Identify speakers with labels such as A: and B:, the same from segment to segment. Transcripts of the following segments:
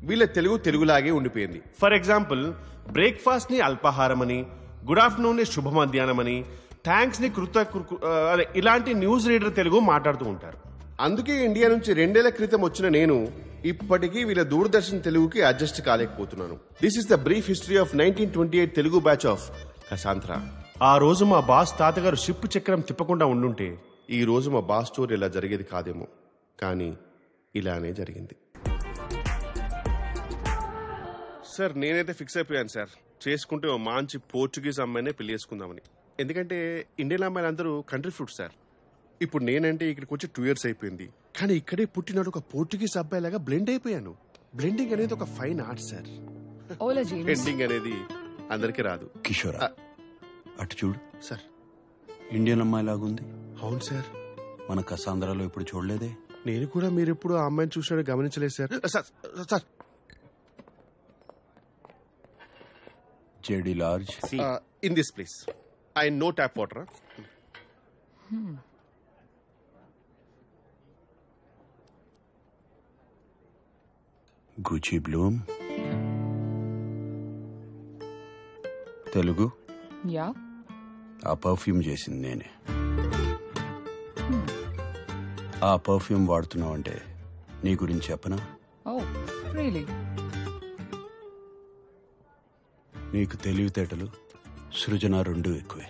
A: వీళ్ళ తెలుగులాగే ఉండిపోయింది. For example, breakfast ని అల్పాహారం అని, గుడ్ ఆఫ్టర్నూన్ ని శుభ మధ్యాహ్నం అని, థ్యాంక్స్ ని ఇలాంటి న్యూస్ రీడర్ తెలుగు మాట్లాడుతూ ఉంటారు. అందుకే ఇండియా నుంచి 2 ఏళ్ల క్రితం వచ్చిన నేను ఇప్పటికీ వీళ్ళ దూరదర్శన్ తెలుగుకి అడ్జస్ట్ కాలేకపోతున్నాను. This is the brief history of 1928 Telugu batch of కసాంత్రా. ఆ రోజు మా బాస్ తాతగారు షిప్ చక్రం తిప్పకుండా ఉండుంటే ఈ రోజు మా బాస్ స్టోరీ ఇలా జరిగేది కాదేమో, కానీ ఇలానే జరిగింది. సార్ నేనైతే ఫిక్స్ అయిపోయాను సార్, చేసుకుంటే ఓ మంచి పోర్చుగీస్ అమ్మాయినే పెళ్లి చేసుకుందామని. ఎందుకంటే ఇండియన్ అమ్మాయిలు అందరూ కంట్రీ ఫ్రూట్ సార్. ఇప్పుడు నేనంటే ఇక్కడికి వచ్చి 2 years అయిపోయింది, కానీ ఇక్కడే పుట్టినాడు ఒక పోర్చుగీస్ అబ్బాయి లాగా బ్లెండ్ అయిపోయాను. బ్లెండింగ్ అనేది ఒక ఫైన్ ఆర్ట్ సార్. బ్లెండింగ్ అనేది అందరికీ రాదు.
B: కిషోర్ అటు చూడు
A: సార్,
B: ఇండియన్ అమ్మాయి లాగుంది.
A: అవును సార్,
B: మన కసాంధ్రాలో ఇప్పుడు చూడలేదే.
A: నేను కూడా మీరు ఎప్పుడు ఆ అమ్మాయిని చూసినా గమనించలేదు sir. Sir
B: JD large
A: in this place I know tap water.
B: Gucci Bloom Telugu.
C: Yeah,
B: ఆ పర్ఫ్యూమ్ చేసింది నేనే. ఆ పర్ఫ్యూమ్ వాడుతున్నావు అంటే నీ గురించి చెప్పనా?
C: Oh really?
B: నీకు తెలివితేటలు, సృజన 2 ఎక్కువే.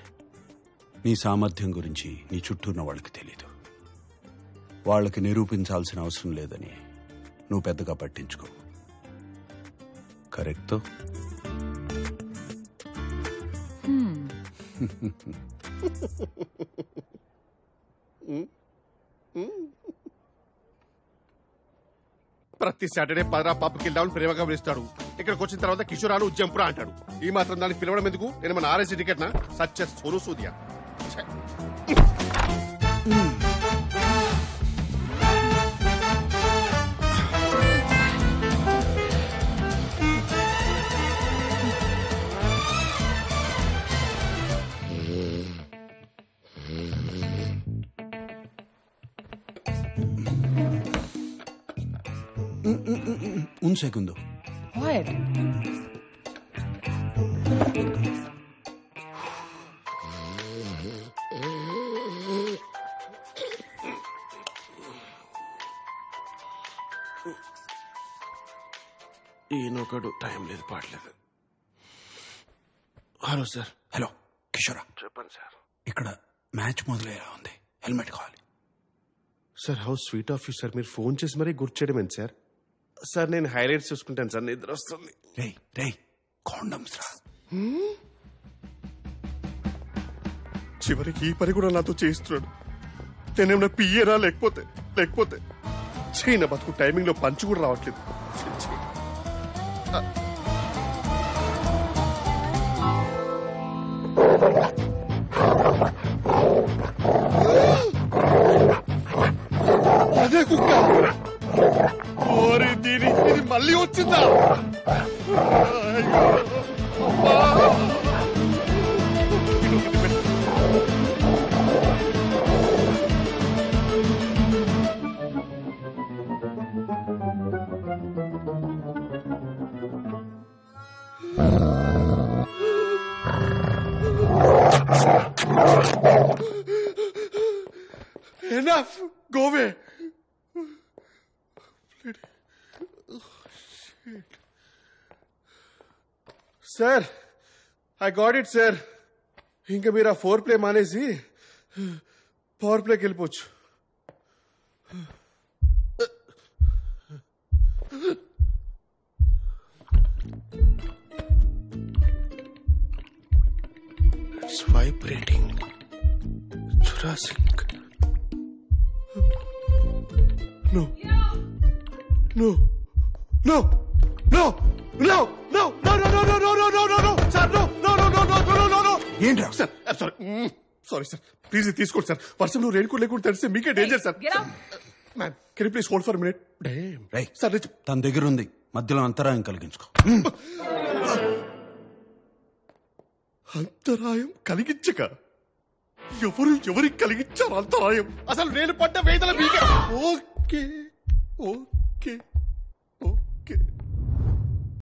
B: నీ సామర్థ్యం గురించి నీ చుట్టూ ఉన్న వాళ్ళకి తెలీదు. వాళ్ళకి నిరూపించాల్సిన అవసరం లేదని నువ్వు పెద్దగా పట్టించుకో. కరెక్ట్?
A: ప్రతి సాటర్డే పదరా పాపకి వెళ్దామని ప్రేమగా పిలుస్తాడు. ఇక్కడికి వచ్చిన తర్వాత కిషోరాలు ఉజ్జంపురా అంటాడు. ఈ మాత్రం దానికి పిలవడం ఎందుకు? నేను మన ఆర్ఎస్సీ టికెట్ నా సచ్చ సోను సూదియా.
B: Un segundo.
C: What?
A: ఈయనొకడు టైం లేదు, పాడలేదు. Hello sir.
B: హలో కిషోరా,
A: చెప్పండి సార్.
B: ఇక్కడ మ్యాచ్ మొదలయ్యేలా ఉంది, హెల్మెట్ కావాలి.
A: Sir how sweet of you sir, మీరు ఫోన్ చేసి మరీ గుర్తు చేయడం ఏంటి సార్? సార్ నేను హైలైట్స్ చూసుకుంటాను సార్, నిద్ర వస్తుంది.
B: రేయ్ కాండమ్స్ రా.
A: చివరికి ఈ పని కూడా నాతో చేయిస్తున్నాడు. నేనేమన్నా పియ్యేనా? లేకపోతే చేయన బతుకు టైమింగ్ లో పంచు కూడా రావట్లేదు. అదే కుక్క. ఓరి దీని, ఇది మళ్ళీ వచ్చిందా? Enough! Go away! Sir I got it sir. ఇంకా మీరు ఆ 4 ప్లే మానేసి పవర్ ప్లేకి వెళ్ళిపోవచ్చు. It's vibrating. Jurassic. No. No. No. No. No. No. No. No. No. No. No. No. No. No. Sir, no. No. No. No. No. No. No. No.
B: ఏంట్రా?
A: Sir, I'm sorry. Sorry, sir. Please తీసుకోండి sir. వర్షంలో rain coat లేకుండా తెలిస్తే మీకే danger sir. Ma'am, can you please hold for minute?
B: రేయ్
A: sir,
B: తన దగ్గర ఉంది, మధ్యలో అంతరాయం కలిగించుకో.
A: అంతరాయం కలిగించక ఎవరికి కలిగించారు అంతరాయం? అసలు నేను పడ్డ వేదన మీకే. Okay okay